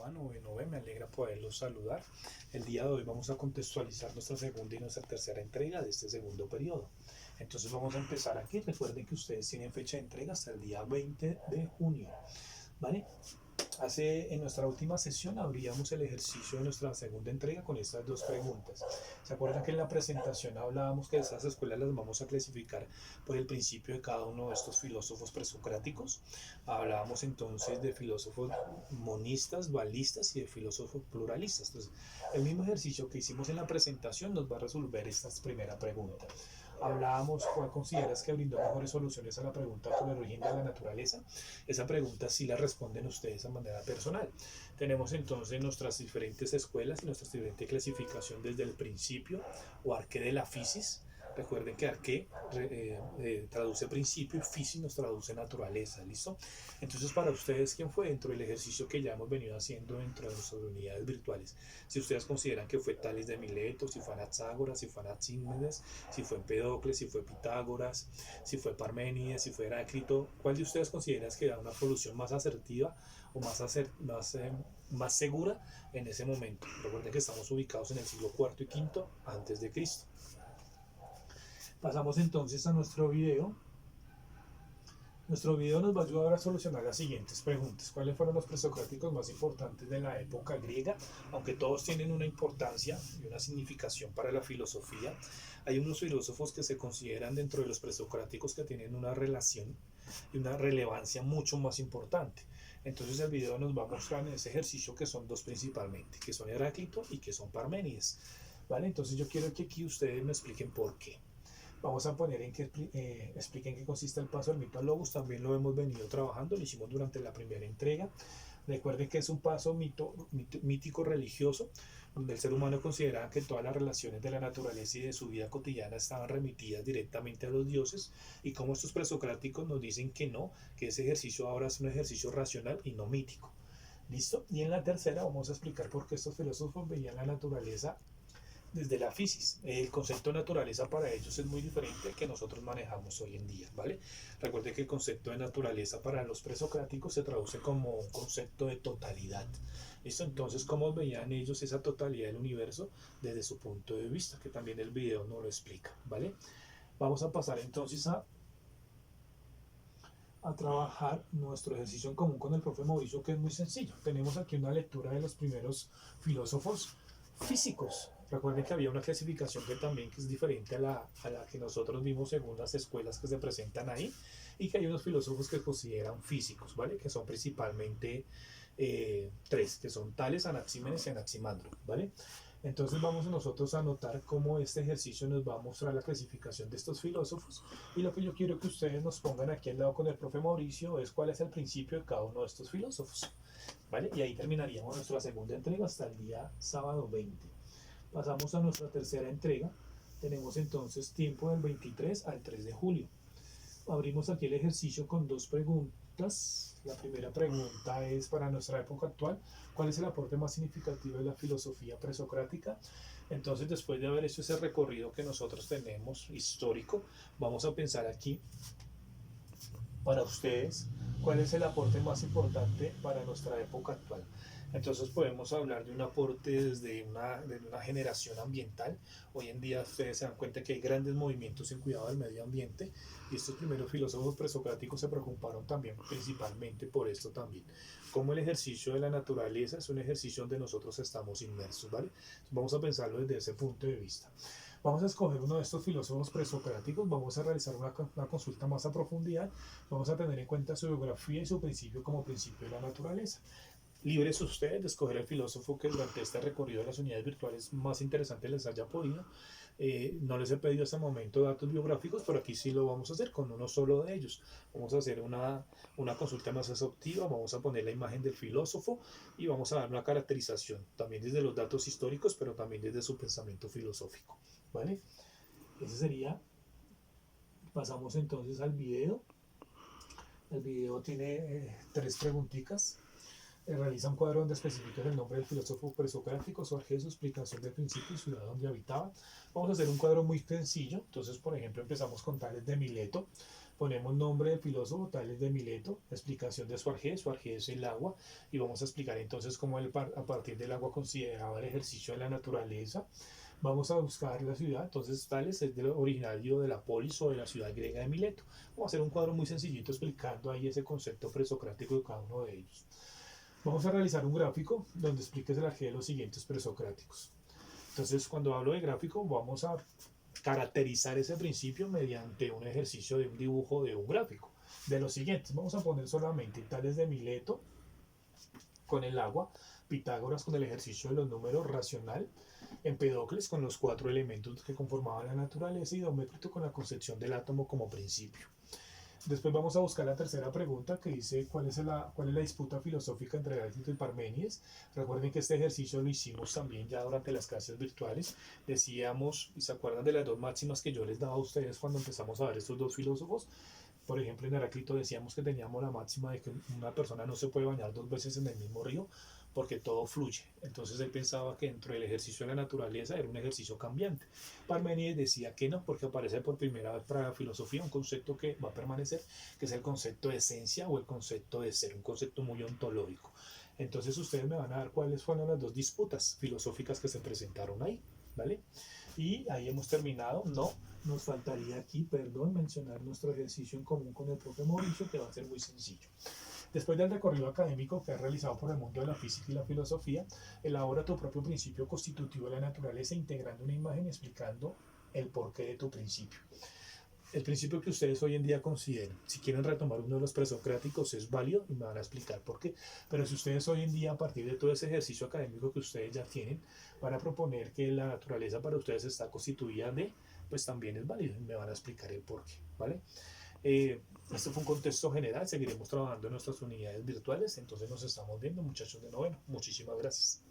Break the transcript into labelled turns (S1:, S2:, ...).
S1: van? Noveno B, me alegra poderlos saludar. El día de hoy vamos a contextualizar nuestra segunda y nuestra tercera entrega de este segundo periodo. Entonces vamos a empezar aquí. Recuerden que ustedes tienen fecha de entrega hasta el día 20 de junio, ¿vale? En nuestra última sesión abríamos el ejercicio de nuestra segunda entrega con estas dos preguntas. ¿Se acuerdan que en la presentación hablábamos que estas escuelas las vamos a clasificar por el principio de cada uno de estos filósofos presocráticos? Hablábamos entonces de filósofos monistas, dualistas y de filósofos pluralistas. Entonces, el mismo ejercicio que hicimos en la presentación nos va a resolver esta primera pregunta. Hablábamos, ¿cuál consideras que brindó mejores soluciones a la pregunta por el origen de la naturaleza? Esa pregunta sí la responden ustedes de manera personal. Tenemos entonces nuestras diferentes escuelas y nuestra diferente clasificación desde el principio o arqué de la fisis. Recuerden que arqué traduce principio y fisis nos traduce naturaleza, ¿listo? Entonces, para ustedes, ¿quién fue dentro del ejercicio que ya hemos venido haciendo dentro de nuestras unidades virtuales? Si ustedes consideran que fue Tales de Mileto, si fue Anaxágoras, si fue Anaxímenes, si fue Empedocles, si fue Pitágoras, si fue Parménides, si fue Heráclito, ¿cuál de ustedes considera que da una solución más asertiva o más segura en ese momento? Recuerden que estamos ubicados en el siglo IV y V antes de Cristo. Pasamos entonces a nuestro video. Nuestro video nos va a ayudar a solucionar las siguientes preguntas. ¿Cuáles fueron los presocráticos más importantes de la época griega? Aunque todos tienen una importancia y una significación para la filosofía, hay unos filósofos que se consideran dentro de los presocráticos que tienen una relación y una relevancia mucho más importante. Entonces el video nos va a mostrar en ese ejercicio que son dos principalmente, que son Heráclito y que son Parménides, ¿vale? Entonces yo quiero que aquí ustedes me expliquen por qué. Vamos a poner en que expliquen qué consiste el paso del mito al logos. También lo hemos venido trabajando, lo hicimos durante la primera entrega. Recuerden que es un paso mítico religioso, donde el ser humano consideraba que todas las relaciones de la naturaleza y de su vida cotidiana estaban remitidas directamente a los dioses, y como estos presocráticos nos dicen que no, que ese ejercicio ahora es un ejercicio racional y no mítico. ¿Listo? Y en la tercera vamos a explicar por qué estos filósofos veían la naturaleza desde la fisis. El concepto de naturaleza para ellos es muy diferente al que nosotros manejamos hoy en día, ¿vale? Recuerde que el concepto de naturaleza para los presocráticos se traduce como un concepto de totalidad. ¿Listo? Entonces, ¿cómo veían ellos esa totalidad del universo desde su punto de vista? Que también el video nos lo explica, ¿vale? Vamos a pasar entonces a trabajar nuestro ejercicio en común con el profe Mauricio, que es muy sencillo. Tenemos aquí una lectura de los primeros filósofos físicos. Recuerden que había una clasificación que también es diferente a la que nosotros vimos según las escuelas que se presentan ahí, y que hay unos filósofos que consideran físicos, ¿vale? Que son principalmente tres, que son Tales, Anaxímenes y Anaximandro, ¿vale? Entonces vamos nosotros a notar cómo este ejercicio nos va a mostrar la clasificación de estos filósofos, y lo que yo quiero que ustedes nos pongan aquí al lado con el profe Mauricio es cuál es el principio de cada uno de estos filósofos, ¿vale? Y ahí terminaríamos nuestra segunda entrega hasta el día sábado 20. Pasamos a nuestra tercera entrega. Tenemos entonces tiempo del 23 al 3 de julio. Abrimos aquí el ejercicio con dos preguntas. La primera pregunta es para nuestra época actual: ¿cuál es el aporte más significativo de la filosofía presocrática? Entonces, después de haber hecho ese recorrido que nosotros tenemos histórico, vamos a pensar aquí para ustedes cuál es el aporte más importante para nuestra época actual. Entonces podemos hablar de un aporte desde una generación ambiental. Hoy en día ustedes se dan cuenta que hay grandes movimientos en cuidado del medio ambiente, y estos primeros filósofos presocráticos se preocuparon también principalmente por esto también. Como el ejercicio de la naturaleza es un ejercicio donde nosotros estamos inmersos, ¿vale? Entonces vamos a pensarlo desde ese punto de vista. Vamos a escoger uno de estos filósofos presocráticos, vamos a realizar una consulta más a profundidad, vamos a tener en cuenta su biografía y su principio como principio de la naturaleza. Libres ustedes de escoger el filósofo que durante este recorrido de las unidades virtuales más interesante les haya podido. No les he pedido hasta el momento datos biográficos, pero aquí sí lo vamos a hacer con uno solo de ellos. Vamos a hacer una consulta más exhaustiva, vamos a poner la imagen del filósofo y vamos a dar una caracterización, también desde los datos históricos, pero también desde su pensamiento filosófico, ¿vale? Ese sería. Pasamos entonces al video. El video tiene tres preguntitas. Realiza un cuadro donde especifica el nombre del filósofo presocrático, su origen, su explicación del principio y ciudad donde habitaba. Vamos a hacer un cuadro muy sencillo. Entonces, por ejemplo, empezamos con Tales de Mileto. Ponemos nombre del filósofo, Tales de Mileto, explicación de su arjé es el agua, y vamos a explicar entonces cómo él a partir del agua consideraba el ejercicio de la naturaleza. Vamos a buscar la ciudad, entonces Tales es originario de la polis o de la ciudad griega de Mileto. Vamos a hacer un cuadro muy sencillito explicando ahí ese concepto presocrático de cada uno de ellos. Vamos a realizar un gráfico donde expliques el arjé de los siguientes presocráticos. Entonces, cuando hablo de gráfico, vamos a caracterizar ese principio mediante un ejercicio de un dibujo de un gráfico. De los siguientes, vamos a poner solamente Tales de Mileto con el agua, Pitágoras con el ejercicio de los números racional, Empedocles con los 4 elementos que conformaban la naturaleza y Demócrito con la concepción del átomo como principio. Después vamos a buscar la tercera pregunta que dice cuál es la disputa filosófica entre Heráclito y Parménides. Recuerden que este ejercicio lo hicimos también ya durante las clases virtuales. Decíamos, y se acuerdan de las dos máximas que yo les daba a ustedes cuando empezamos a ver estos dos filósofos. Por ejemplo, en Heráclito decíamos que teníamos la máxima de que una persona no se puede bañar 2 veces en el mismo río porque todo fluye. Entonces él pensaba que dentro del ejercicio de la naturaleza era un ejercicio cambiante. Parménides decía que no, porque aparece por primera vez para la filosofía un concepto que va a permanecer, que es el concepto de esencia o el concepto de ser, un concepto muy ontológico. Entonces ustedes me van a dar cuáles fueron las dos disputas filosóficas que se presentaron ahí, ¿vale? Y ahí hemos terminado. No, nos faltaría aquí, perdón, mencionar nuestro ejercicio en común con el profe Mauricio, que va a ser muy sencillo. Después del recorrido académico que has realizado por el mundo de la física y la filosofía, elabora tu propio principio constitutivo de la naturaleza integrando una imagen explicando el porqué de tu principio. El principio que ustedes hoy en día consideren, si quieren retomar uno de los presocráticos es válido y me van a explicar por qué, pero si ustedes hoy en día a partir de todo ese ejercicio académico que ustedes ya tienen van a proponer que la naturaleza para ustedes está constituida de, pues también es válido y me van a explicar el por qué, ¿vale? Esto fue un contexto general, seguiremos trabajando en nuestras unidades virtuales, entonces nos estamos viendo muchachos de noveno, muchísimas gracias.